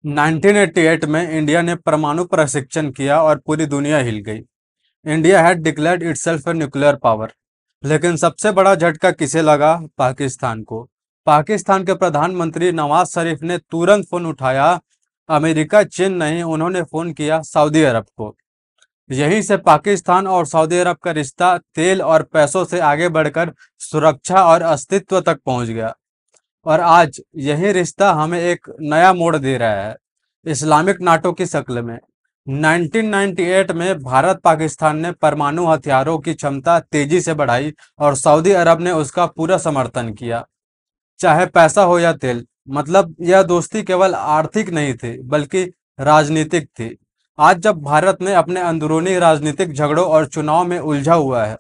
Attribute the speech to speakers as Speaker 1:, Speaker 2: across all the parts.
Speaker 1: 1988 में इंडिया ने परमाणु प्रशिक्षण किया और पूरी दुनिया हिल गई। India had declared itself a nuclear power. लेकिन सबसे बड़ा झटका किसे लगा? पाकिस्तान को। पाकिस्तान के प्रधानमंत्री नवाज शरीफ ने तुरंत फोन उठाया। अमेरिका, चीन नहीं, उन्होंने फोन किया सऊदी अरब को। यहीं से पाकिस्तान और सऊदी अरब का रिश्ता तेल और पैसों से आगे बढ़कर सुरक्षा और अस्तित्व तक पहुंच गया। और आज यही रिश्ता हमें एक नया मोड़ दे रहा है, इस्लामिक नाटो की शक्ल में। 1998 में भारत पाकिस्तान ने परमाणु हथियारों की क्षमता तेजी से बढ़ाई और सऊदी अरब ने उसका पूरा समर्थन किया, चाहे पैसा हो या तेल। मतलब यह दोस्ती केवल आर्थिक नहीं थी बल्कि राजनीतिक थी। आज जब भारत में अपने अंदरूनी राजनीतिक झगड़ों और चुनाव में उलझा हुआ है,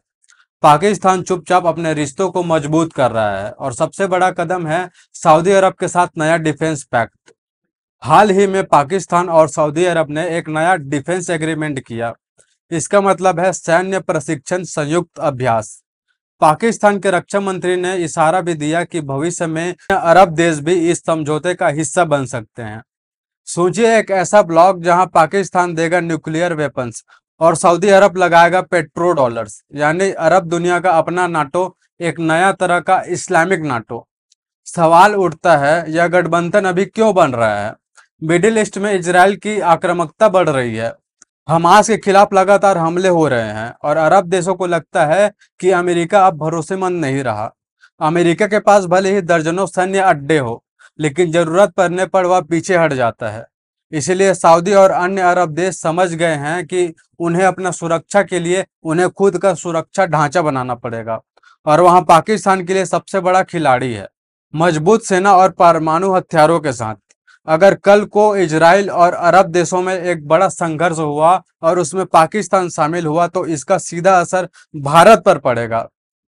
Speaker 1: पाकिस्तान चुपचाप अपने रिश्तों को मजबूत कर रहा है। और सबसे बड़ा कदम है सऊदी अरब के साथ नया डिफेंस पैक्ट। हाल ही में पाकिस्तान और सऊदी अरब ने एक नया डिफेंस एग्रीमेंट किया। इसका मतलब है सैन्य प्रशिक्षण संयुक्त अभ्यास। पाकिस्तान के रक्षा मंत्री ने इशारा भी दिया कि भविष्य में अरब देश भी इस समझौते का हिस्सा बन सकते हैं। सोचिए, एक ऐसा ब्लॉक जहां पाकिस्तान देगा न्यूक्लियर वेपन्स और सऊदी अरब लगाएगा पेट्रो डॉलर्स, यानी अरब दुनिया का अपना नाटो, एक नया तरह का इस्लामिक नाटो। सवाल उठता है, यह गठबंधन अभी क्यों बन रहा है? मिडिल ईस्ट में इजराइल की आक्रामकता बढ़ रही है, हमास के खिलाफ लगातार हमले हो रहे हैं और अरब देशों को लगता है कि अमेरिका अब भरोसेमंद नहीं रहा। अमेरिका के पास भले ही दर्जनों सैन्य अड्डे हो, लेकिन जरूरत पड़ने पर वह पीछे हट जाता है। इसलिए सऊदी और अन्य अरब देश समझ गए हैं कि उन्हें अपना सुरक्षा के लिए उन्हें खुद का सुरक्षा ढांचा बनाना पड़ेगा। और वहां पाकिस्तान के लिए सबसे बड़ा खिलाड़ी है, मजबूत सेना और परमाणु हथियारों के साथ। अगर कल को इजराइल और अरब देशों में एक बड़ा संघर्ष हुआ और उसमें पाकिस्तान शामिल हुआ तो इसका सीधा असर भारत पर पड़ेगा।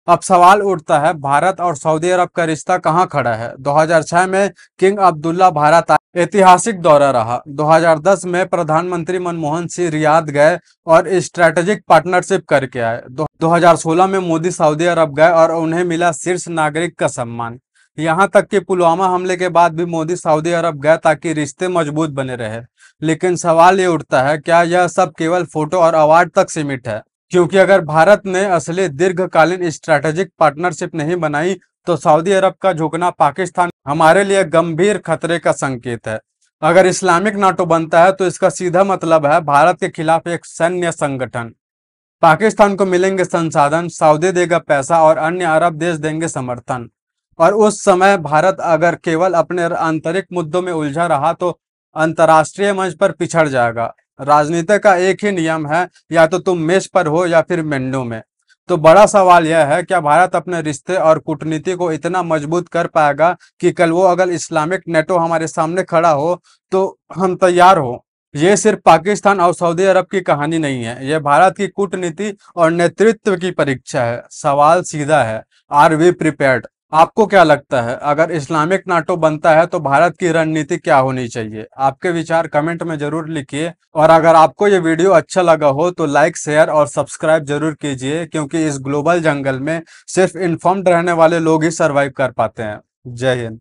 Speaker 1: अब सवाल उठता है, भारत और सऊदी अरब का रिश्ता कहां खड़ा है? 2006 में किंग अब्दुल्ला भारत आए, ऐतिहासिक दौरा रहा। 2010 में प्रधानमंत्री मनमोहन सिंह रियाद गए और स्ट्रेटेजिक पार्टनरशिप करके आए। 2016 में मोदी सऊदी अरब गए और उन्हें मिला शीर्ष नागरिक का सम्मान। यहाँ तक कि पुलवामा हमले के बाद भी मोदी सऊदी अरब गए ताकि रिश्ते मजबूत बने रहे। लेकिन सवाल ये उठता है, क्या यह सब केवल फोटो और अवार्ड तक सीमित है? क्योंकि अगर भारत ने असली दीर्घकालीन स्ट्रैटेजिक पार्टनरशिप नहीं बनाई तो सऊदी अरब का झुकना पाकिस्तान हमारे लिए गंभीर खतरे का संकेत है। अगर इस्लामिक नाटो बनता है तो इसका सीधा मतलब है भारत के खिलाफ एक सैन्य संगठन। पाकिस्तान को मिलेंगे संसाधन, सऊदी देगा पैसा और अन्य अरब देश देंगे समर्थन। और उस समय भारत अगर केवल अपने आंतरिक मुद्दों में उलझा रहा तो अंतर्राष्ट्रीय मंच पर पिछड़ जाएगा। राजनीति का एक ही नियम है, या तो तुम मेज पर हो या फिर मेंढों में। तो बड़ा सवाल यह है, क्या भारत अपने रिश्ते और कूटनीति को इतना मजबूत कर पाएगा कि कल वो अगर इस्लामिक नेटो हमारे सामने खड़ा हो तो हम तैयार हो? ये सिर्फ पाकिस्तान और सऊदी अरब की कहानी नहीं है, यह भारत की कूटनीति और नेतृत्व की परीक्षा है। सवाल सीधा है, आर वी प्रिपेयर्ड? आपको क्या लगता है, अगर इस्लामिक नाटो बनता है तो भारत की रणनीति क्या होनी चाहिए? आपके विचार कमेंट में जरूर लिखिए। और अगर आपको ये वीडियो अच्छा लगा हो तो लाइक, शेयर और सब्सक्राइब जरूर कीजिए, क्योंकि इस ग्लोबल जंगल में सिर्फ इन्फॉर्म्ड रहने वाले लोग ही सर्वाइव कर पाते हैं। जय हिंद।